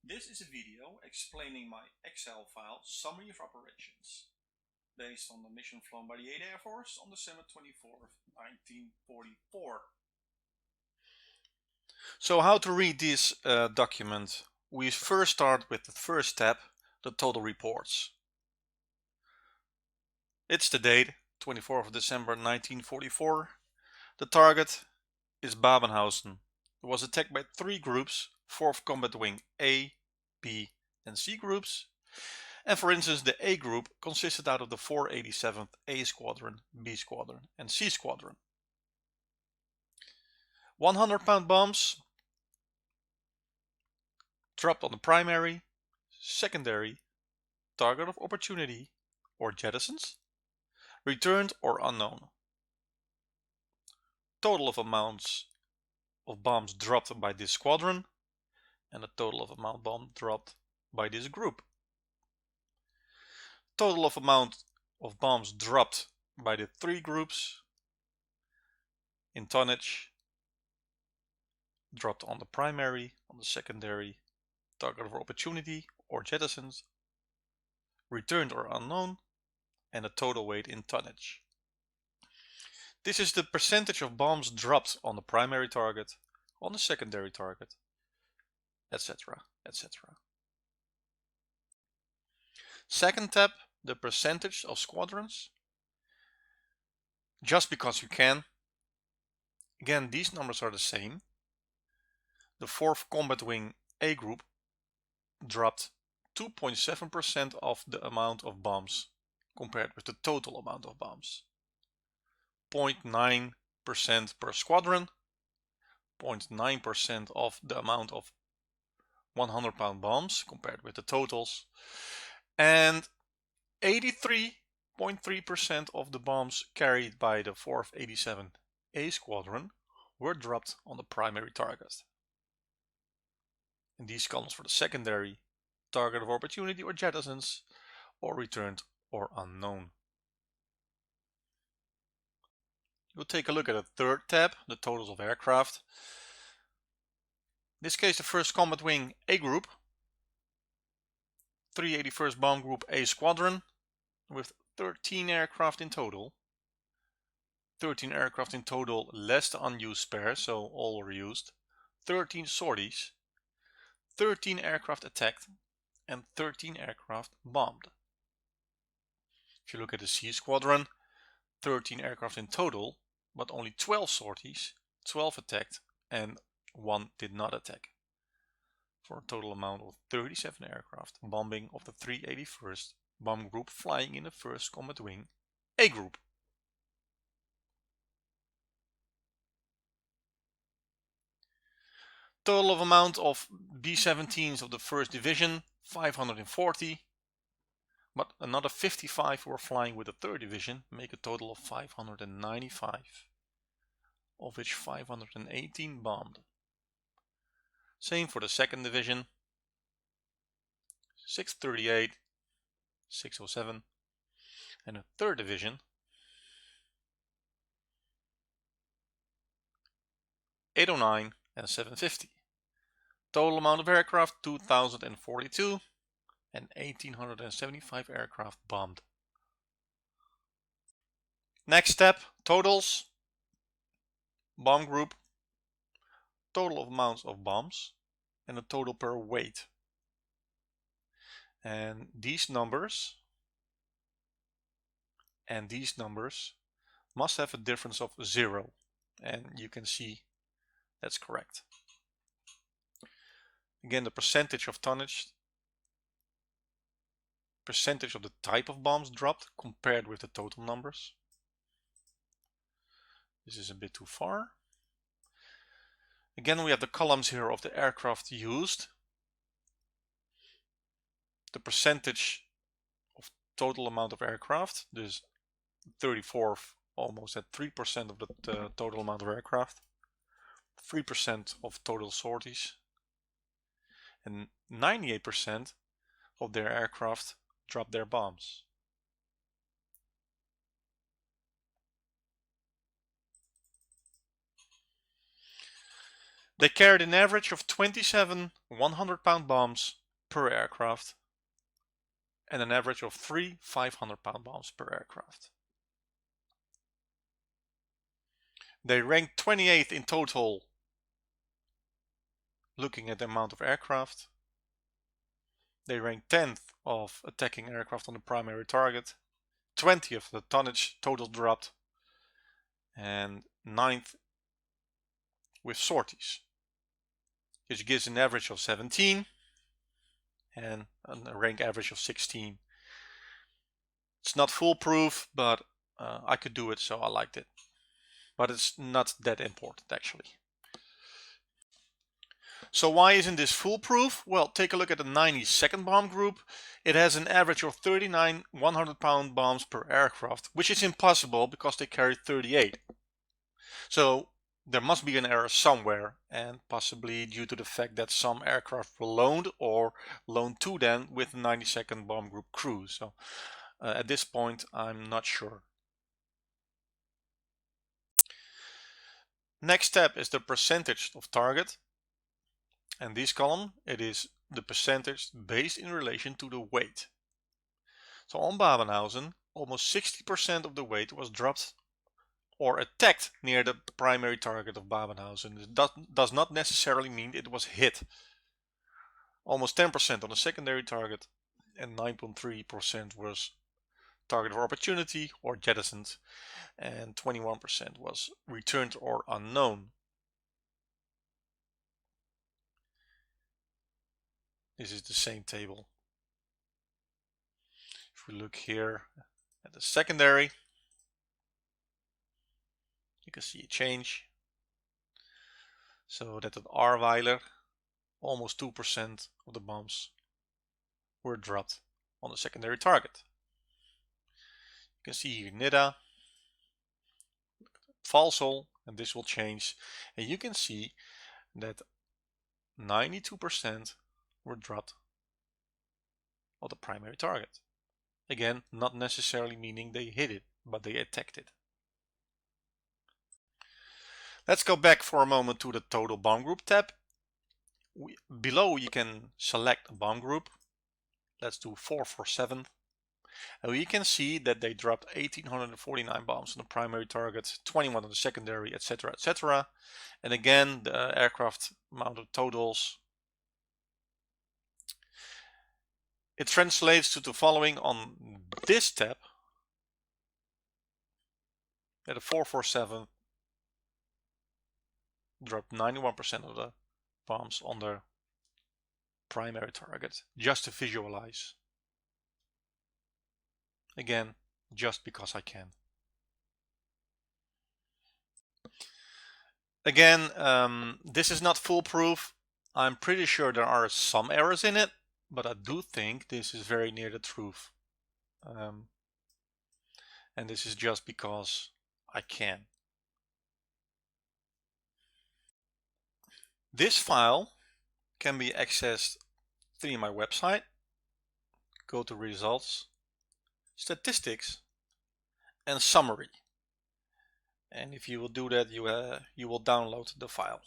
This is a video explaining my Excel file summary of operations based on the mission flown by the 8th Air Force on December 24th, 1944. So how to read this document? We first start with the first tab, the total reports. It's the date, 24th of December 1944. The target is Babenhausen. It was attacked by 3 groups, 4th Combat Wing A, B and C groups. And for instance, the A group consisted out of the 487th A Squadron, B Squadron and C Squadron. 100-pound bombs dropped on the primary, secondary, target of opportunity or jettisons, returned or unknown. Total of amounts of bombs dropped by this squadron and the total of amount bomb dropped by this group. Total of amount of bombs dropped by the 3 groups in tonnage, dropped on the primary, on the secondary, target of opportunity or jettisons, returned or unknown, and the total weight in tonnage. This is the percentage of bombs dropped on the primary target, on the secondary target, etc., etc. Second tab, the percentage of squadrons. Just because you can. Again, these numbers are the same. The 4th Combat Wing A group dropped 2.7% of the amount of bombs compared with the total amount of bombs. 0.9% per squadron, 0.9% of the amount of 100-pound bombs compared with the totals, and 83.3% of the bombs carried by the 4th 87 A Squadron were dropped on the primary target. And these columns for the secondary, target of opportunity or jettisons, or returned or unknown. We'll take a look at the third tab, the totals of aircraft. In this case, the 1st Combat Wing A Group, 381st Bomb Group A Squadron, with 13 aircraft in total. 13 aircraft in total, less the unused spares, so all were used. 13 sorties, 13 aircraft attacked, and 13 aircraft bombed. If you look at the C Squadron, 13 aircraft in total, but only 12 sorties, 12 attacked, and 1 did not attack, for a total amount of 37 aircraft bombing of the 381st Bomb Group flying in the 1st Combat Wing A Group. Total of amount of B-17s of the 1st Division, 540, but another 55 were flying with the 3rd Division, make a total of 595, of which 518 bombed. Same for the 2nd Division, 638, 607, and the 3rd Division, 809 and 750. Total amount of aircraft 2042 and 1875 aircraft bombed. Next step, totals. Bomb group, total of amounts of bombs and the total per weight. And these numbers must have a difference of 0, and you can see that's correct. Again, the percentage of tonnage, percentage of the type of bombs dropped compared with the total numbers. This is a bit too far. Again, we have the columns here of the aircraft used. The percentage of total amount of aircraft, this 34th almost at 3% of the total amount of aircraft. 3% of total sorties. And 98% of their aircraft dropped their bombs. They carried an average of 27 100-pound bombs per aircraft and an average of 3 500-pound bombs per aircraft. They ranked 28th in total looking at the amount of aircraft. They ranked 10th of attacking aircraft on the primary target, 20th the tonnage total dropped, and 9th with sorties, which gives an average of 17 and a rank average of 16. It's not foolproof, but I could do it, so I liked it. But it's not that important actually. So why isn't this foolproof? Well, take a look at the 92nd bomb group. It has an average of 39 100-pound bombs per aircraft, which is impossible because they carry 38. So there must be an error somewhere, and possibly due to the fact that some aircraft were loaned or loaned to them with the 92nd bomb group crew. So at this point, I'm not sure. Next step is the percentage of target. And this column, it is the percentage based in relation to the weight. So on Babenhausen, almost 60% of the weight was dropped or attacked near the primary target of Babenhausen. It does not necessarily mean it was hit. Almost 10% on the secondary target and 9.3% was target of opportunity or jettisoned, and 21% was returned or unknown. This is the same table. If we look here at the secondary, you can see a change. So that at Ahrweiler, almost 2% of the bombs were dropped on the secondary target. You can see here Nidda, Falsel, and this will change. And you can see that 92% were dropped on the primary target. Again, not necessarily meaning they hit it, but they attacked it. Let's go back for a moment to the total bomb group tab. Below you can select a bomb group. Let's do 447. And we can see that they dropped 1849 bombs on the primary target, 21 on the secondary, etc, etc. And again, the aircraft mounted totals. It translates to the following on this tab. That the 447 dropped 91% of the bombs on their primary target, just to visualize. Again, just because I can. Again, this is not foolproof. I'm pretty sure there are some errors in it, but I do think this is very near the truth. And this is just because I can. This file can be accessed through my website. Go to Results, Statistics, and Summary. And if you will do that, you will download the file.